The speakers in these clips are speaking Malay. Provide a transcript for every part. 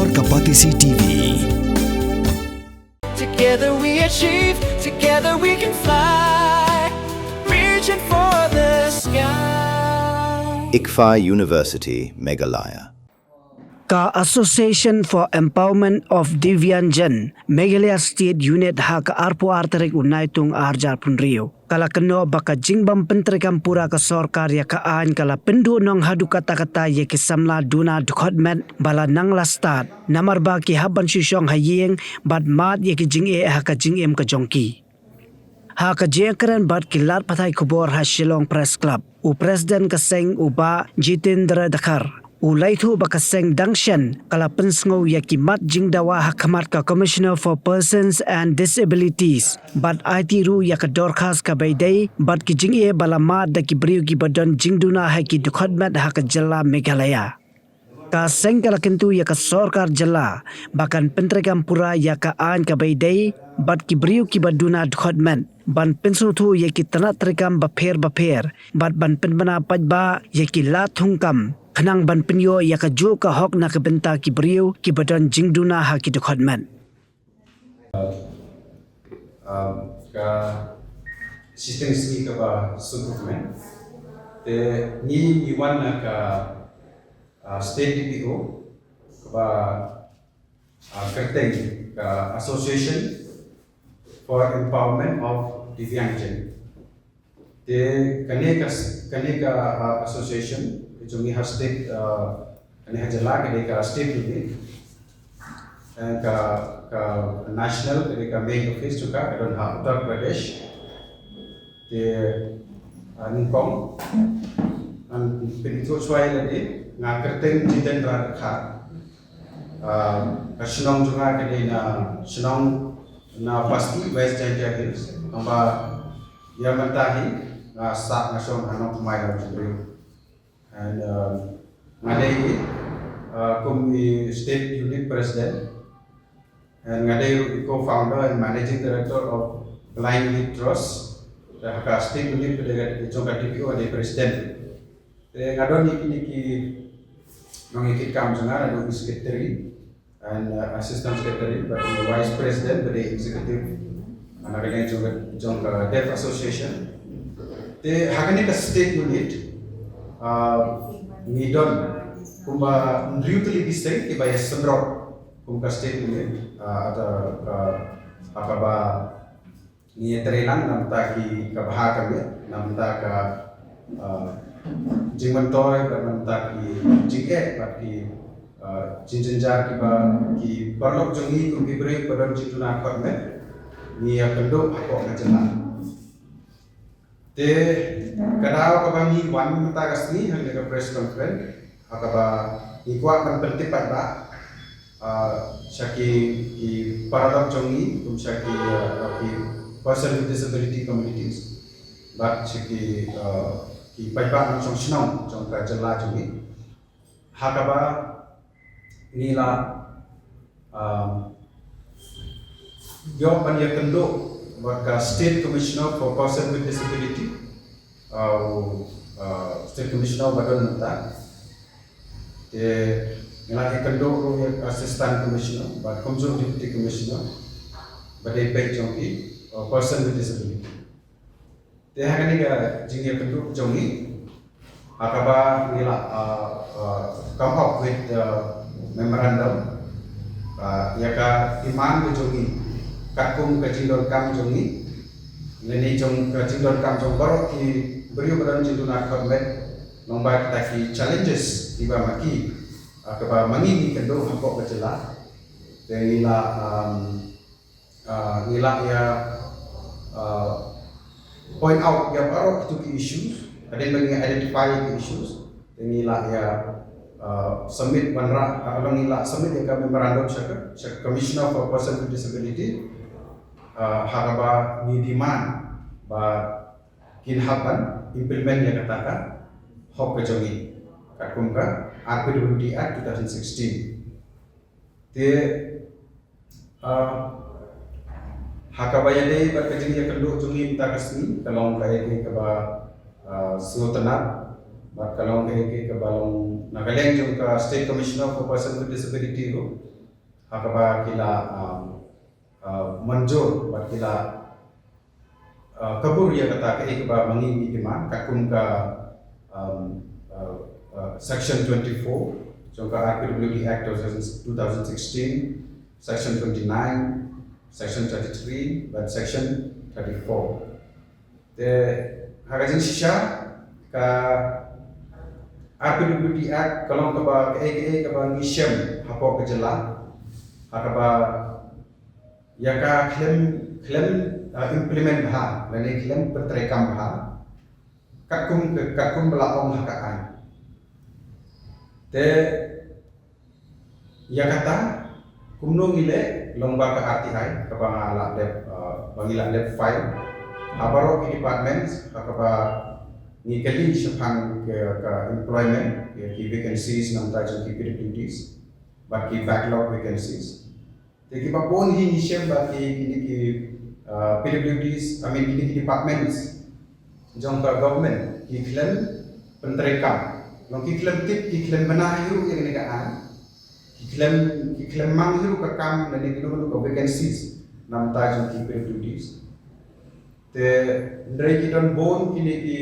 Advocacy TV. Together we achieve, together we can fly, reaching for the sky. ICFA University, Meghalaya. Ka Association for Empowerment of Divyangjan Meghalaya State Unit ha ka arpo arterik unai tung arjar pun rio. Kala keno baka jingbam Pyntreikam Pura ka Sorkar ya ka an kala pendu nong hadu kata-kata ye ki Samla Duna Dkhotmet bala nangla Stad. Namar ba ki haban si Shong Ïing bad mat ye ki jing e ha ka jing em ka jongki. Ha ka jengkeren bad ki lat pathai kubor ha Shillong Press Club. U President ka seng uba Jitendra Dakar. Ulai tu bakaseng dangshan kala pensngo yakimat jingdawa hakamat ka Commissioner for Persons and Disabilities but IT ru yakadorkas ka baydai but ki jing e balamat da ki briu ki badon jingduna ha ki Dkhotmet ha ka jalla Meghalaya ka seng kala kentu ya ka Sorkar jalla bakan Pyntreikam Pura ya ka an ka baydai but ki briu ki baduna Dkhotmet ban pensu tu ya ki tanat trekam baper but ban penbana pajba ya ki la thungkam Kenang ban penyo ya ka jo ka hok na ka benta ki brio ki badan jingduna ha ki Dkhotmet. Ka sistem sini ka ba recruitment te ni iwan na ka state DPO ka ba kerteng ka association for empowerment of Divyangjan te kane ka association Jungi har state kani hajala kani ka state unit and ka national kani ka main office juga kadon ha Uttar Pradesh te Ningpong an pintu suai lagi ngakerteng Jitendra Dakar ka Shong juga kani na Shong na pasti West Jaya Hills amba ya mentahi na sak nasion hanok mai la jibri and ngadai kumi state unit president and ngadai co-founder and managing director of Blind Lead Trust ka state unit pedagang jonga DPO ade president ngadon niki mengikut kam jangan ada secretary and assistant secretary but vice president ade executive anaganya jonga deaf association te hakani ka state unit ngidon kumba ndriutli bisay ki baya semrot kumba state unit ada akaba ni training namta ki kabha kami namta ka jingmantoy namta ki jike pat ki jinjenjar ki ba ki parlok jongi kumbi bre padon jituna Dkhotmet ni akendo ako ngajana te kadao kabami wan mata kasni hang ka press conference akaba ikwa kan penting ba syaki ki paradok jongi kum syaki ki person with disability communities but syaki ki paipa nang song jong ka jela jongi hakaba nila yo pania kendo Baka State Commissioner for Person with Disability, State Commissioner Badon Nata, ngelaki kendo Assistant Commissioner, but Komjong Deputy Commissioner, badai pek jongi Person with Disability. Te hakani ka jingi kendo jongi, akaba nila come up with memorandum, yaka iman jongi. Kakum kajindon kam jongi leni jong kajindon kam jong barok ki beriu badan jinduna Dkhotmet nomba kita ki challenges tiba maki akaba mangi kendo hapok kecela dan nila ya point out ya barok itu ki issues ada yang identify ki issues dan nila ya submit banra along nila submit ya memorandum syaka Commissioner for Person with Disability hakaba ni demand ba kinhapan implement yang katakan hok kejongi katkum ka RPWD Act 2016 te hakaba yade berkejeng yang kedua jongi minta kasni kalau kaya ke kaba suotanat but kalong ke balong nagaleng jong ka State Commissioner for Person with Disability ro hakaba kila manjur bat kila kabur ya kata ke ba mangi demand kakum ka Section 24 jong ka RPWD Act of 2016, Section 29, Section 33, but Section 34. The hagajin shisha ka RPWD Act kalong kaba ke kaba ngisem hapo ke jela hakaba yaka claim implement ha lani claim Pyntreikam ha kakum belaong hakaan te yakata kumno ngile lomba ka RTI kaba ngala bangila lab file habaro ki department hakaba ni kali shapang ka employment ki vacancies nam ta ki duties but ki backlog vacancies te ki babon hi nishem ba ki PWDs ki departments jong ka government ki claim Pyntreikam long ki claim tip ki claim banahiru yang negaan ki claim manghiru ka kam na ni gino ka vacancies nam ta jong ki PWDs te ndrai ki don bon kini ki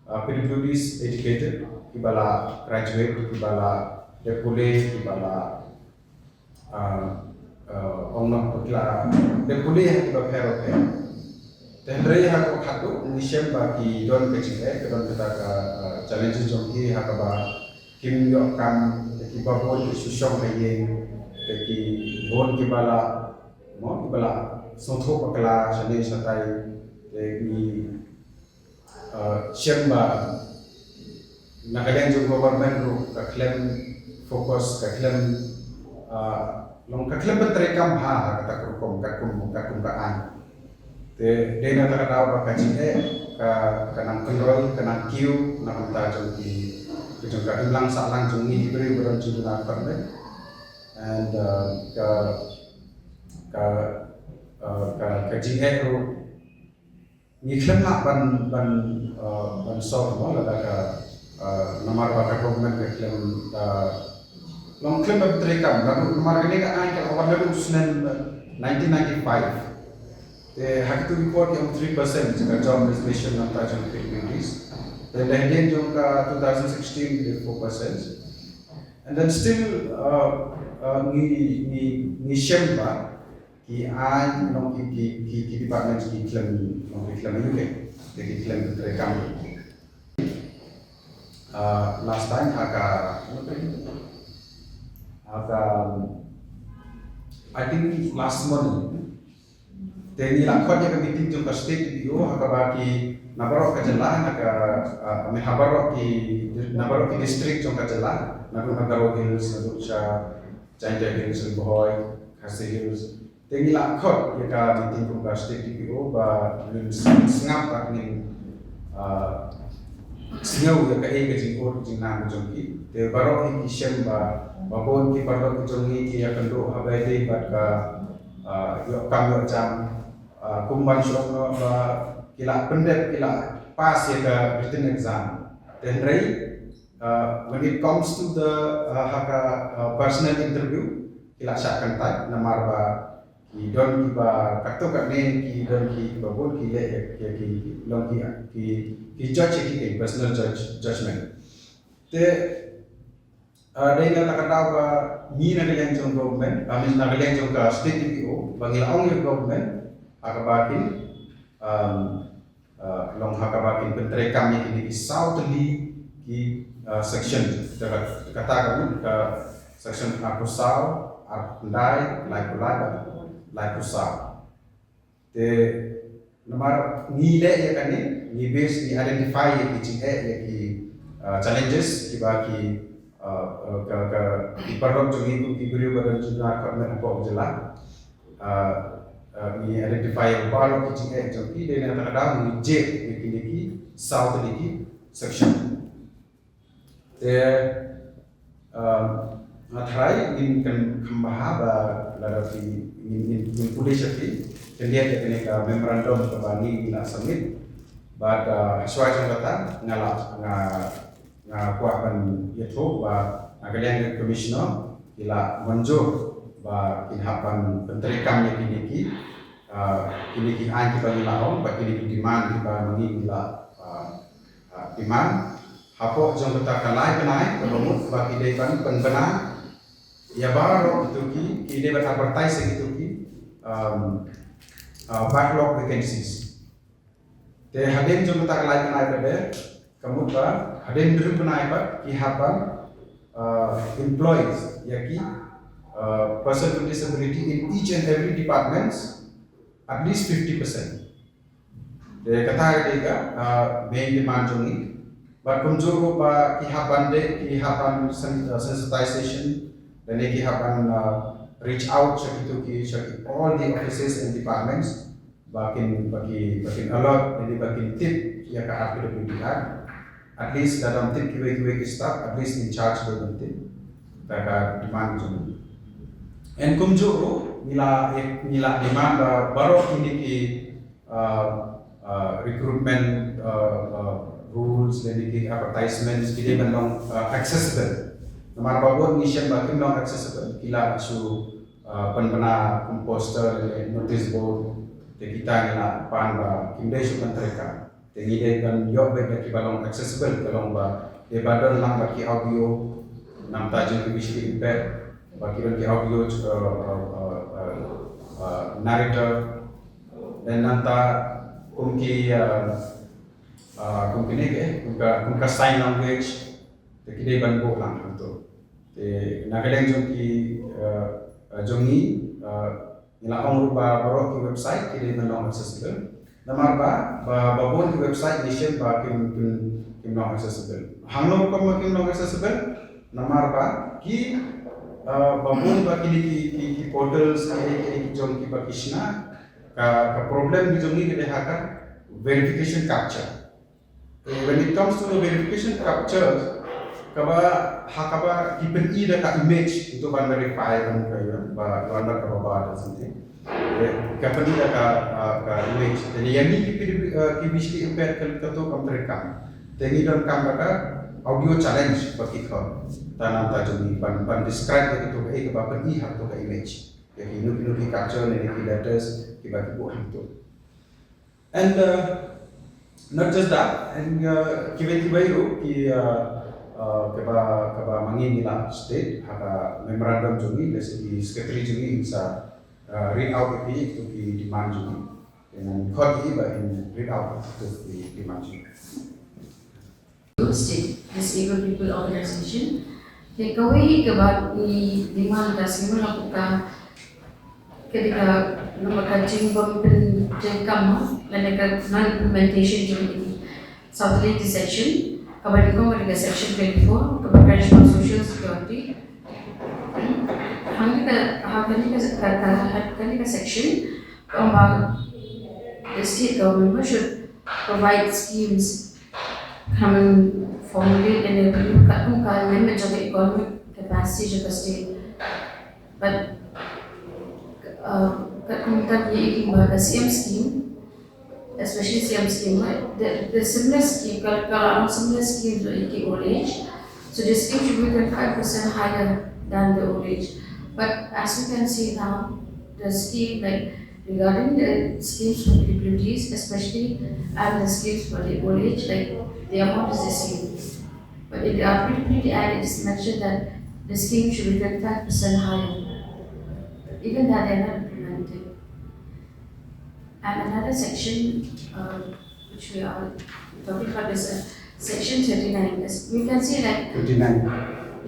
PWDs educated ki bala graduate ki bala depule ki bala ongno putla depule ki ba phero pe te ndrai ha ko khatu nishem ba ki don ke chile ke don ta ka challenges jong ki ha ka ba kim yo kam ki ba bon ki Shong Ïing ki bon ki bala sontho pakla chane satai ki shemba nagaleng jong government ro ka claim focus ka claim long ka claim Pyntreikam ha kata kakum kaan te dena ta daw ba ka jine ka nang control ka nang queue na ta jong ki jong ka ilang sa lang jong ni beri beron jong na permit and ka jine ro ni claim la ban solve mo la ka nomor ba ka government ka claim long claim Pyntreikam la nomor ni ka ai ka awal lu sunan 1995 the had to report yung 3% ka job reservation ng tajong PWDs then lehendin yung ka 2016 4% and then still ni shemba ki ai nong ki department ki claim UK ki claim Pyntreikam last time I think last month teni lakot ya meeting jong ka state video hakaba ki nabaro ka jela me habaro ki district jong ka jela nagaro hills naducha Chanja Hills Boy Khasi Hills teni lakot ya ka meeting jong ka state video ba singap ak ni singaw ya ka ege jing or jing na jong ki te baro ki shem ba babon ki baro ki jong ki ya kando habai dei bat ka yo kam yo jam kumban Shong ba kila pendet kila pass ya ka written exam then when it comes to the personal interview kila syakan type namar ba ki don ki ba kakto ka ne ki don ki ba bon ki le ki long ki judge ki personal judgment te dai na takataw ba ni na galing jong government kami na galing jong ka state TPO bangilaong yung government hakabakin long hakabakin Pyntreikam ni southly ki section kata kami ka section akusau ardai like kusau te nomor ni le ya kan ni base ni identify ya ki challenges ki ba ki di perlu jungi ki beri badan junar karena apa jela ni identify yang baru kecil jangki dan yang terkadang ni J ki south ki section Matrai in kan kembaha ba larafi in police ki kelia ke ka memorandum ke bani ila submit ba sesuai jangkatan ngala kuat ban yaitu Agalian Commissioner kila manjur kinhapan Pyntreikam yang kini Ïing kita nilaong kini demand kita mengi nila demand hapo jong kita kalai penai berumut bagi depan penbena ya baru itu ki depan advertise itu backlog vacancies te haden jong kita kalai penai bede kamu haden dulu penai ki hapan employees yaki person with disability in each and every departments at least 50%. The kata kita main demand jongi, but kumjuro pa kihapan sensitization dan kihapan reach out sakit all the offices and departments bagi alert dan bagi tip ya ka RPWD at least dalam tip kiwe staff at least in charge dalam tip taka demand jongi. And kumjuro nila demand baru ini ki recruitment rules dan ki advertisements ki dia belum accessible. Nomor babon mission bakim belum accessible. Kila isu penbena poster notice board te kita nila pan kimdai su Pyntreikam. Te ngide kan yok baik ki belum accessible kalau dia badan lang bagi audio nam tajung ki bisa impact bagi bagi audio narrator dan nanta kumki kumka sign language te kide ban bo lang hanto te nagaleng jongi ila rupa baro ki website kide ban long accessible namar babon ki website nation kim long accessible hanglo kim long accessible namar ki babon ki portals ki jong ki pakishna ka problem ki jongi ke hakan verification capture. When it comes to the verification capture hakaba even either ka image itu ban verify kan kayo ba wala ka ba something kapani ka image jadi yang ni ki bisli impact kan to Pyntreikam tengi dan kam audio challenge bagi kau tanam tajam ban describe itu ke bapak ni harto ke image jadi nu capture ni letters ki bagi buat itu and not just that and kiba itu ki kaba mangin nila state haka memorandum jungi dari secretary jungi bisa read out itu ki demand jungi dengan kod iba in read out itu ki demand jungi State Disabled People Organization. Kawai kebat ni demand das melakukan ketika mengkaji Pyntreikam dan non-implementation during South section. Kabar ko mereka section 24 kepada social security. Hanya section the state government should provide schemes common formulate and manage the economic capacity of the state. But the CM scheme, especially CM scheme, the similar scheme, similar schemes in old age. So the scheme should be 25% higher than the old age. But as we can see now, the scheme regarding the schemes for disabilities, especially and the schemes for the old age, the amount is the same. But in the Applicability Act, it is mentioned that the scheme should be 25% higher. Even that they are not implemented. And another section which we are talking about is section 39. We can see 39.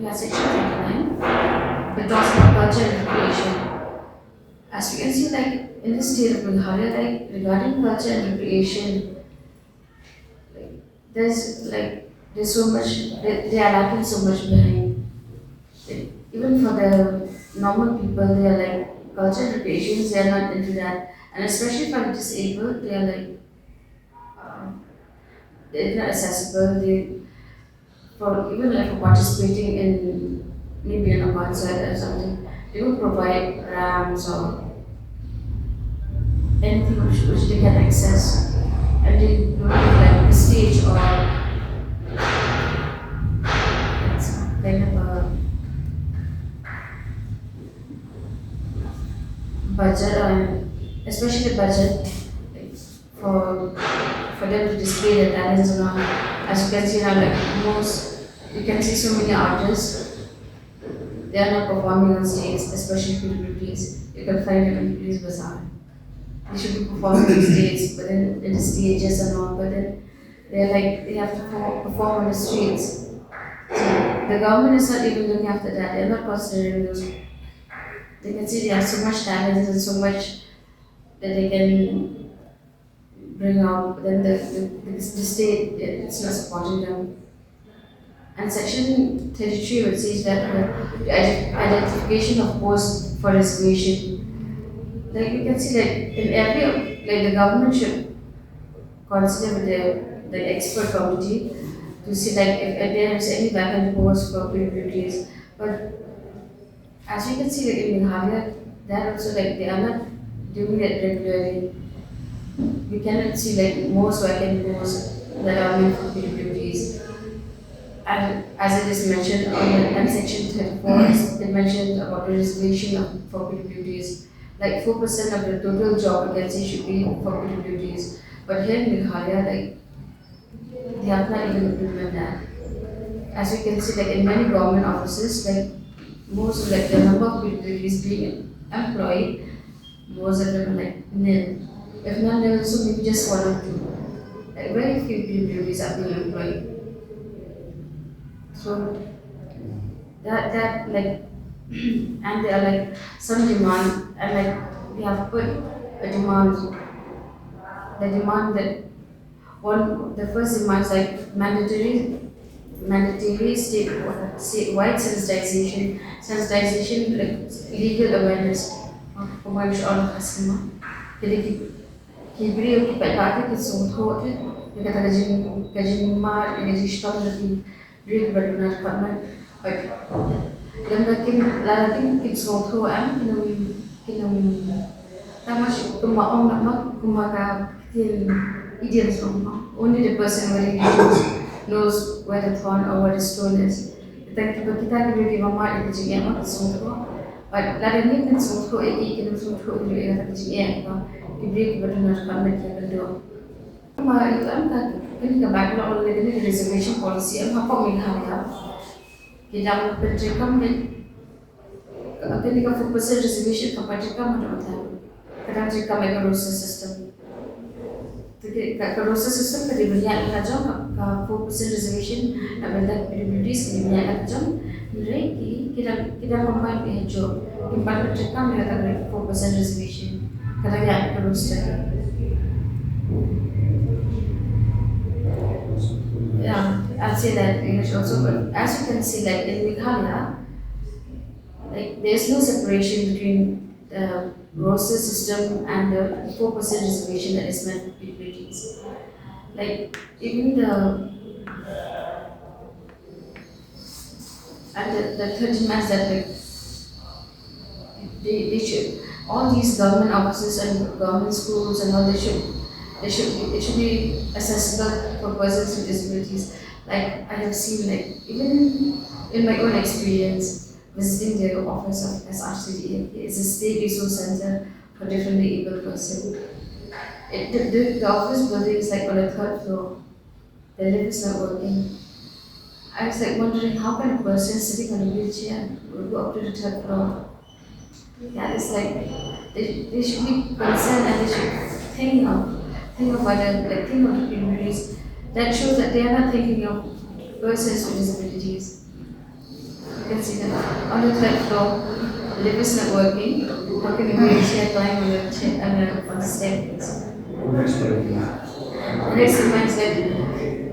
Yeah, section 39. It talks about culture and recreation. As we can see, in the state of Meghalaya, regarding culture and recreation, there's so much, they are lacking so much behind. Even for the normal people, they are culture and recreations, they are not into that. And especially for the disabled, they are they're not accessible. For participating in maybe in a concert or something, they will provide ramps or anything which they can access. And they will have a stage or kind of a budget, and especially the budget like, for them to display their talents and all. As you can see now, like you can see so many artists, they are not performing on stage, especially Philippines. You can find them in Philippines Bazaar. They should be performing on stage, but then in the stages and all, but then they have to perform on the streets. So the government is not even looking after that. They're not considering those. They can see they have so much talent and so much that they can bring out, but then the state it's not supporting them. And Section 33 would say that the identification of posts for reservation. Like you can see that in every, like the government should consider with the expert committee to see like if there is any vacant post for PWDs. But as you can see like in Meghalaya, that also like they are not doing it regularly. We cannot see like most vacant posts that are meant for PWDs. And as it is mentioned on the section 34, it mentioned about the reservation for PWDs. Like 4% of the total job vacancy should be for PWDs. But here in Meghalaya, like they have not even implemented that. As you can see, like in many government offices, like most of like the number of PWDs being employed, most of them are like nil. If not nil, so maybe just 1 or 2. Like very few PWDs are being employed. So that like and there are like some demand, and like we have put a demand. The demand that the first demand is like mandatory statewide sensitization, like legal awareness of commercial or customer. Jadi beri kata kisah dia kata gaji mar, gaji stop lagi beri kepada Duna Dkhotmet. Dan lagi kisah kinam tamas kumaong nak kumaka tin idioms only the person wearing it knows where the thorn or where the stone is. Kita beri mama itu jadi apa kisah. But lagi ni kisah ini kisah itu dia kata jadi apa. Diberi kepada Duna Dkhotmet yang kedua. Itu ini backlog oleh ini reservation policy apa Meghalaya. Kita Pyntreikam ni ini ka 4% reservation ka Pyntreikam ada macam. Kadang Pyntreikam ada roster system. Jadi ka roster system ka diberikan aja ka 4% reservation abenda PWDs diberikan aja. Mereka kita combine PHO. Impact Pyntreikam dia kata 4% reservation. Kadang dia ka roster. Yeah, I'll say that in English also, but as you can see, like in Meghalaya, like there's no separation between the roster system and the 4% reservation that is meant for PWDs. Like even the 30 months that like they should, all these government offices and government schools and all it should be accessible for persons with disabilities. Like I have seen, like even in my own experience visiting the office of SRCD, it's a state resource center for differently able persons. The office building is like on the 3rd floor. The lift is not working. I was like wondering how can a person sitting on a wheelchair will go up to the 3rd floor. Yeah, it's like they should be concerned and they should think of the communities. That shows that they are not thinking of persons with disabilities. You can see that on the 3rd floor, the lift is not working. How can a wheelchair climb on the chair on the staircase? The next reminds that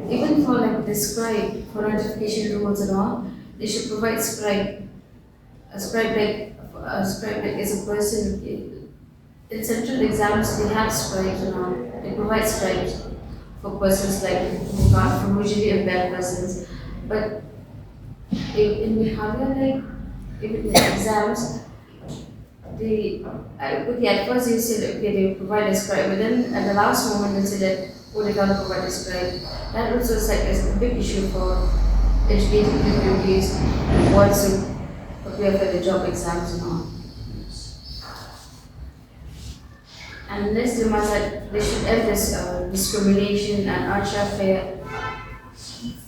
even for like the scribe, for notification rules and all, they should provide scribe. A scribe like is a person. In central exams, they have scribes and all. They provide scribes for persons like who can't, for visually impaired persons. But in Meghalaya, like in the exams, at first they say okay, they provide a scribe, but then at the last moment they say that they can't provide a scribe. That also is like a big issue for educating recruitees what to prepare for the job exams and all. And let's demand that they should end this discrimination and unfair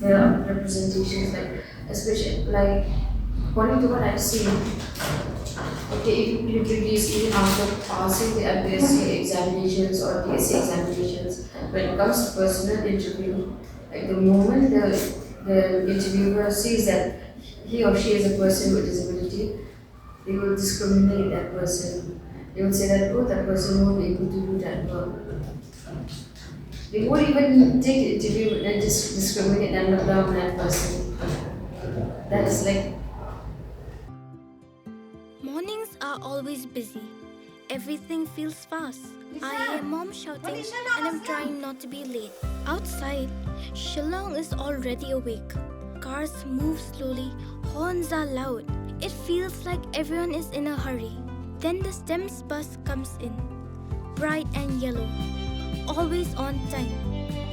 representations, like especially like according to what I've seen. Okay, if you reduce even after passing the advocacy examinations or the essay examinations, when it comes to personal interview, like the moment the interviewer sees that he or she is a person with disability, they will discriminate that person. They will say that, oh, that person won't be able to do that work. They won't even take the interview and just discriminate and look down on that person. That is like. Mornings are always busy. Everything feels fast. I hear mom shouting and I'm trying not to be late. Outside, Shillong is already awake. Cars move slowly, horns are loud. It feels like everyone is in a hurry. Then the STEMS bus comes in, bright and yellow, always on time.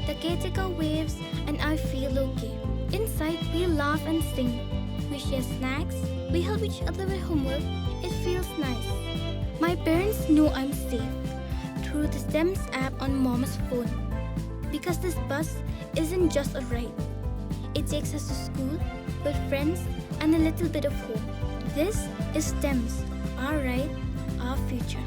The caretaker waves and I feel okay. Inside, we laugh and sing. We share snacks, we help each other with homework. It feels nice. My parents know I'm safe through the STEMS app on mom's phone. Because this bus isn't just a ride. It takes us to school, with friends, and a little bit of hope. This is STEMS, our ride, our future.